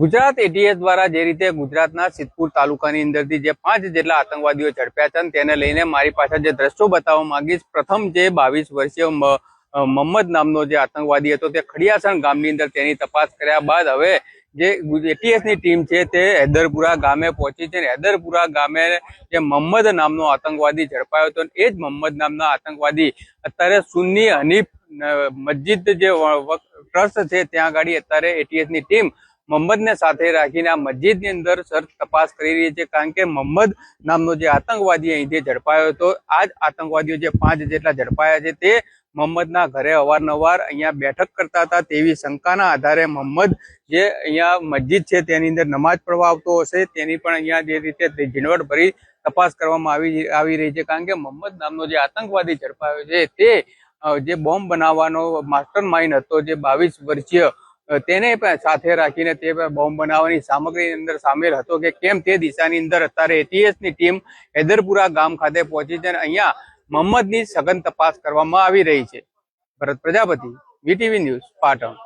Gujarat ATS દ્વારા જે રીતે ગુજરાતના સિદ્ધપુર તાલુકાની અંદરથી જે 5 જેટલા આતંકવાદીઓ ઝડપ્યા છે તેને લઈને મારી પાસે જે દ્રશ્યો બતાવવા માંગીશ। પ્રથમ જે 22 વર્ષીય મોહમ્મદ નામનો જે આતંકવાદી હતો તે ખડિયાસણ ગામની અંદર તેની તપાસ કર્યા બાદ હવે જે એટીએસની ટીમ છે તે હૈદરપુરા ગામે પહોંચી છે। હૈદરપુરા ગામે જે મોહમ્મદ નામનો આતંકવાદી ઝડપાયો હતો એ જ મોહમ્મદ નામના આતંકવાદી અત્યારે સુન્ની હનીફ મસ્જિદ જે ટ્રસ્ટ છે ત્યાં આગળ અત્યારે એટીએસની ટીમ મોહમ્મદને સાથે રાખીને આ મસ્જિદની અંદર સર્ચ તપાસ કરી રહી છે, કારણ કે મોહમ્મદ નામનો જે આતંકવાદી અહીંથી ઝડપાયો હતો આ જ આતંકવાદીઓ જે 5 જેટલા ઝડપાયા છે તે મોહમ્મદના ઘરે અવારનવાર અહીંયા બેઠક કરતા હતા તેવી શંકાના આધારે મોહમ્મદ જે અહીંયા મસ્જિદ છે તેની અંદર નમાઝ પઢવા આવતો હશે તેની પણ અહીંયા જે રીતે ઝીણવટ ભરી તપાસ કરવામાં આવી રહી છે, કારણ કે મોહમ્મદ નામનો જે આતંકવાદી ઝડપાયો છે તે જે બોમ્બ બનાવવાનો માસ્ટર માઇન્ડ હતો જે 22 વર્ષીય તેને સાથે રાખીને તે બોમ્બ બનાવવાની સામગ્રીની અંદર સામેલ હતો કે કેમ તે દિશાની અંદર અત્યારે એટીએસની ટીમ હૈદરપુરા ગામ ખાતે પહોંચી છે અને અહીંયા મોહમ્મદની સઘન તપાસ કરવામાં આવી રહી છે। ભરત પ્રજાપતિ, વીટીવી ન્યૂઝ, પાટણ।